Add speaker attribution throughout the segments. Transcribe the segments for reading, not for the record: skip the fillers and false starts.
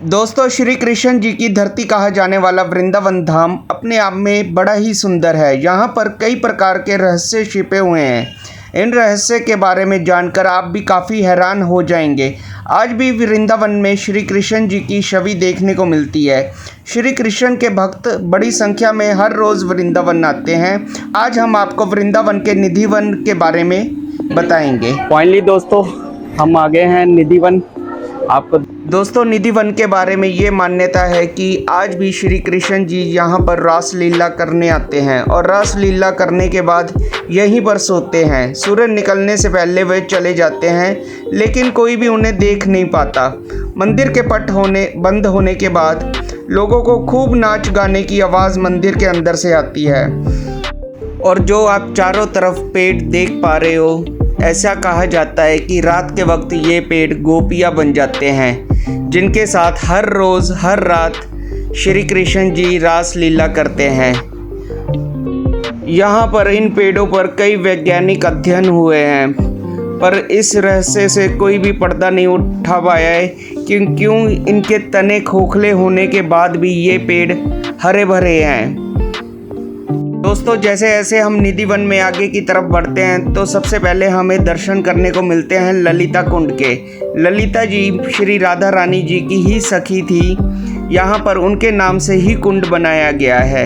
Speaker 1: दोस्तों, श्री कृष्ण जी की धरती कहा जाने वाला वृंदावन धाम अपने आप में बड़ा ही सुंदर है। यहाँ पर कई प्रकार के रहस्य छिपे हुए हैं। इन रहस्य के बारे में जानकर आप भी काफ़ी हैरान हो जाएंगे। आज भी वृंदावन में श्री कृष्ण जी की छवि देखने को मिलती है। श्री कृष्ण के भक्त बड़ी संख्या में हर रोज़ वृंदावन आते हैं। आज हम आपको वृंदावन के निधिवन के बारे में बताएंगे।
Speaker 2: फाइनली दोस्तों, हम आ गए हैं निधिवन। आपको
Speaker 1: दोस्तों, निधिवन के बारे में ये मान्यता है कि आज भी श्री कृष्ण जी यहाँ पर रास लीला करने आते हैं और रास लीला करने के बाद यहीं पर सोते हैं। सूरज निकलने से पहले वे चले जाते हैं, लेकिन कोई भी उन्हें देख नहीं पाता। मंदिर के पट बंद होने के बाद लोगों को खूब नाच गाने की आवाज़ मंदिर के अंदर से आती है। और जो आप चारों तरफ पेड़ देख पा रहे हो, ऐसा कहा जाता है कि रात के वक्त ये पेड़ गोपियाँ बन जाते हैं, जिनके साथ हर रोज़ हर रात श्री कृष्ण जी रास लीला करते हैं। यहाँ पर इन पेड़ों पर कई वैज्ञानिक अध्ययन हुए हैं, पर इस रहस्य से कोई भी पर्दा नहीं उठा पाया है कि क्यों इनके तने खोखले होने के बाद भी ये पेड़ हरे भरे हैं। दोस्तों, जैसे जैसे हम निधिवन में आगे की तरफ बढ़ते हैं तो सबसे पहले हमें दर्शन करने को मिलते हैं ललिता कुंड के। ललिता जी श्री राधा रानी जी की ही सखी थी। यहाँ पर उनके नाम से ही कुंड बनाया गया है।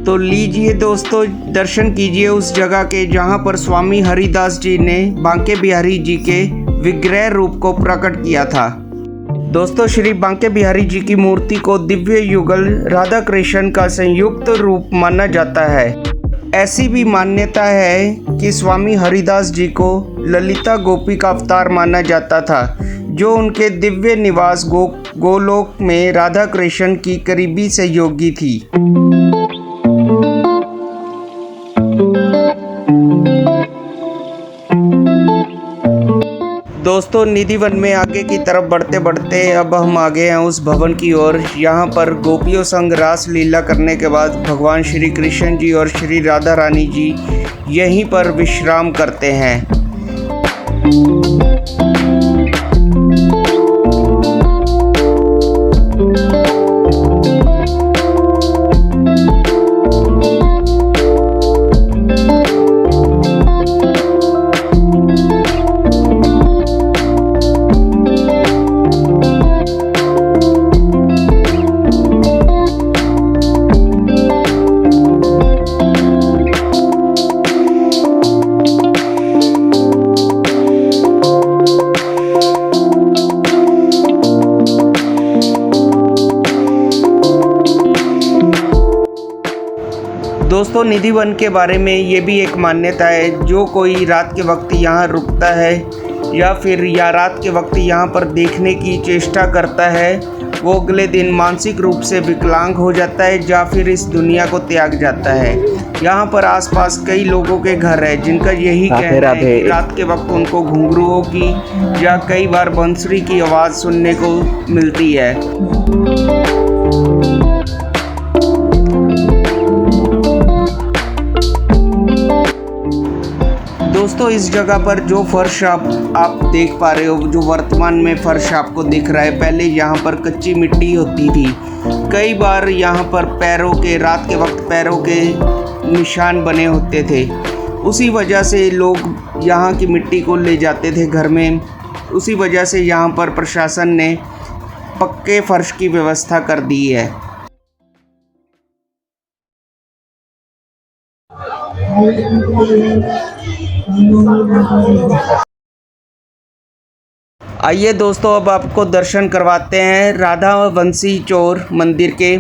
Speaker 1: तो लीजिए दोस्तों, दर्शन कीजिए उस जगह के जहाँ पर स्वामी हरिदास जी ने बांके बिहारी जी के विग्रह रूप को प्रकट किया था। दोस्तों, श्री बांके बिहारी जी की मूर्ति को दिव्य युगल राधा कृष्ण का संयुक्त रूप माना जाता है। ऐसी भी मान्यता है कि स्वामी हरिदास जी को ललिता गोपी का अवतार माना जाता था, जो उनके दिव्य निवास गोलोक में राधा कृष्ण की करीबी सहयोगी थी। दोस्तों, निधिवन में आगे की तरफ बढ़ते बढ़ते अब हम आ गए हैं उस भवन की ओर। यहाँ पर गोपियों संग रास लीला करने के बाद भगवान श्री कृष्ण जी और श्री राधा रानी जी यहीं पर विश्राम करते हैं। दोस्तों, निधिवन के बारे में ये भी एक मान्यता है, जो कोई रात के वक्त यहाँ रुकता है या रात के वक्त यहाँ पर देखने की चेष्टा करता है, वो अगले दिन मानसिक रूप से विकलांग हो जाता है या फिर इस दुनिया को त्याग जाता है। यहाँ पर आसपास कई लोगों के घर है जिनका यही कहना है कि रात के वक्त उनको घुंघरुओं की या कई बार बंसुरी की आवाज़ सुनने को मिलती है। दोस्तों, इस जगह पर जो फर्श आप देख पा रहे हो, जो वर्तमान में फर्श आपको दिख रहा है, पहले यहाँ पर कच्ची मिट्टी होती थी। कई बार यहाँ पर रात के वक्त पैरों के निशान बने होते थे। उसी वजह से लोग यहाँ की मिट्टी को ले जाते थे घर में। उसी वजह से यहाँ पर प्रशासन ने पक्के फर्श की व्यवस्था कर दी है। आइए दोस्तों, अब आपको दर्शन करवाते हैं राधा वंशी चोर मंदिर के।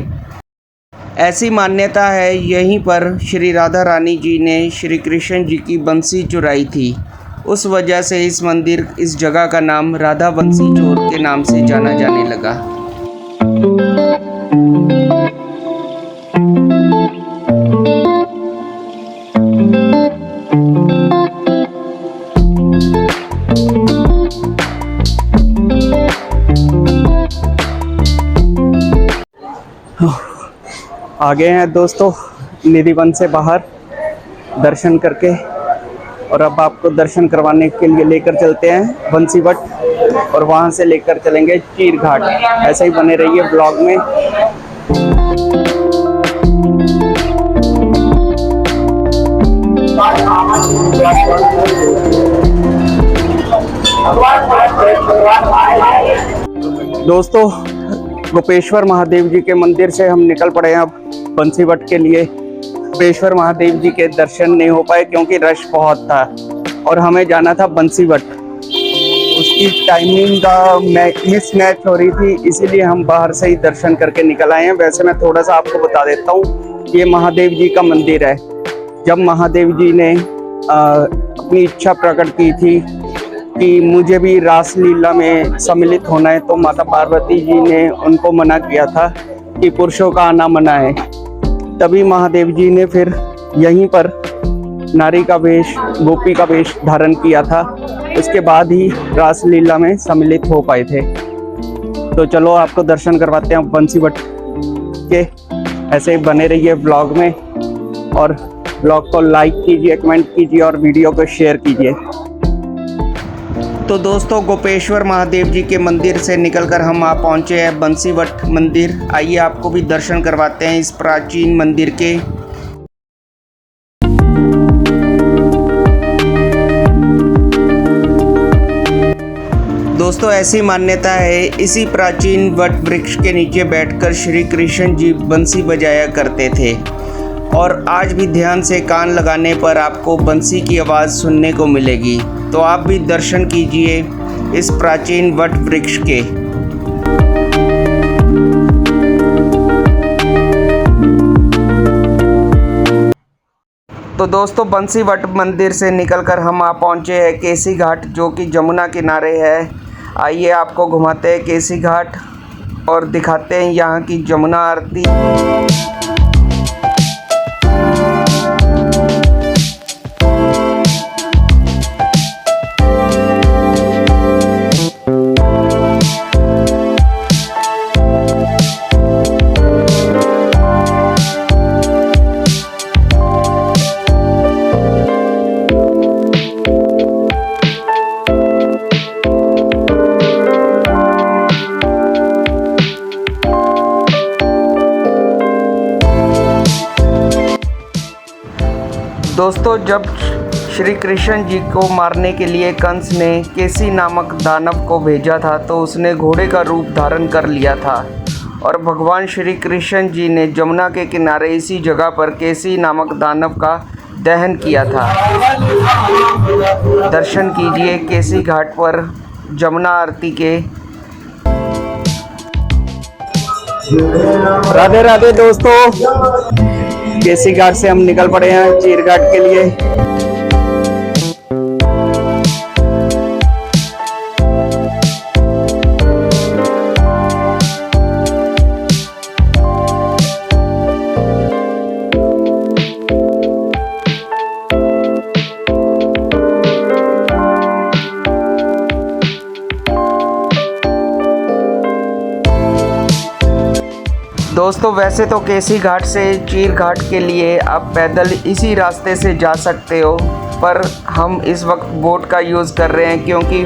Speaker 1: ऐसी मान्यता है यहीं पर श्री राधा रानी जी ने श्री कृष्ण जी की बंसी चुराई थी। उस वजह से इस जगह का नाम राधा वंशी चोर के नाम से जाना जाने लगा।
Speaker 2: आ गए हैं दोस्तों निधिवन से बाहर। दर्शन करके, और अब आपको दर्शन करवाने के लिए लेकर चलते हैं बंसीवट और वहां से लेकर चलेंगे चीर घाट। ऐसे ही बने रहिए ब्लॉग में। दोस्तों, गोपेश्वर महादेव जी के मंदिर से हम निकल पड़े हैं अब बंसीवट के लिए। गोपेश्वर महादेव जी के दर्शन नहीं हो पाए क्योंकि रश बहुत था और हमें जाना था बंसीवट। उसकी टाइमिंग का मिसमैच हो रही थी, इसीलिए हम बाहर से ही दर्शन करके निकल आए हैं। वैसे मैं थोड़ा सा आपको बता देता हूँ, ये महादेव जी का मंदिर है। जब महादेव जी ने अपनी इच्छा प्रकट की थी कि मुझे भी रासलीला में सम्मिलित होना है, तो माता पार्वती जी ने उनको मना किया था कि पुरुषों का आना मना है। तभी महादेव जी ने फिर यहीं पर नारी का वेश, गोपी का वेश धारण किया था। उसके बाद ही रासलीला में सम्मिलित हो पाए थे। तो चलो आपको दर्शन करवाते हैं बंसीवट के। ऐसे ही बने रहिए ब्लॉग में और ब्लॉग को लाइक कीजिए, कमेंट कीजिए और वीडियो को शेयर कीजिए।
Speaker 1: तो दोस्तों, गोपेश्वर महादेव जी के मंदिर से निकलकर हम आ पहुँचे हैं बंसीवट मंदिर। आइए आपको भी दर्शन करवाते हैं इस प्राचीन मंदिर के। दोस्तों, ऐसी मान्यता है, इसी प्राचीन वट वृक्ष के नीचे बैठकर श्री कृष्ण जी बंसी बजाया करते थे और आज भी ध्यान से कान लगाने पर आपको बंसी की आवाज़ सुनने को मिलेगी। तो आप भी दर्शन कीजिए इस प्राचीन वट वृक्ष के। तो दोस्तों, बंसीवट मंदिर से निकलकर हम आ पहुँचे हैं केसी घाट, जो कि जमुना किनारे है। आइए आपको घुमाते हैं केसी घाट और दिखाते हैं यहाँ की जमुना आरती। दोस्तों, जब श्री कृष्ण जी को मारने के लिए कंस ने केसी नामक दानव को भेजा था, तो उसने घोड़े का रूप धारण कर लिया था और भगवान श्री कृष्ण जी ने जमुना के किनारे इसी जगह पर केसी नामक दानव का दहन किया था। दर्शन कीजिए केसी घाट पर जमुना आरती के।
Speaker 2: राधे राधे दोस्तों, केसी घाट से हम निकल पड़े हैं चीर घाट के लिए।
Speaker 1: दोस्तों, वैसे तो केसी घाट से चीर घाट के लिए आप पैदल इसी रास्ते से जा सकते हो, पर हम इस वक्त बोट का यूज़ कर रहे हैं क्योंकि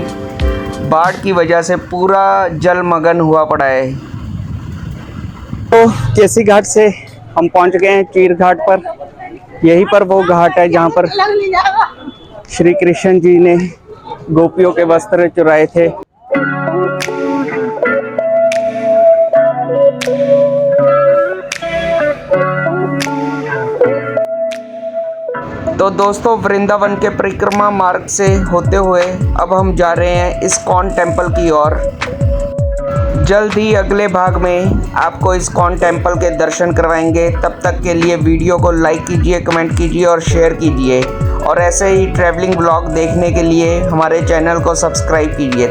Speaker 1: बाढ़ की वजह से पूरा जलमग्न हुआ पड़ा है।
Speaker 2: तो केसी घाट से हम पहुंच गए हैं चीर घाट पर। यहीं पर वो घाट है जहां पर श्री कृष्ण जी ने गोपियों के वस्त्र चुराए थे।
Speaker 1: तो दोस्तों, वृंदावन के परिक्रमा मार्ग से होते हुए अब हम जा रहे हैं इस्कॉन टेम्पल की ओर। जल्द ही अगले भाग में आपको इस्कॉन टेम्पल के दर्शन करवाएंगे। तब तक के लिए वीडियो को लाइक कीजिए, कमेंट कीजिए और शेयर कीजिए, और ऐसे ही ट्रैवलिंग ब्लॉग देखने के लिए हमारे चैनल को सब्सक्राइब कीजिए।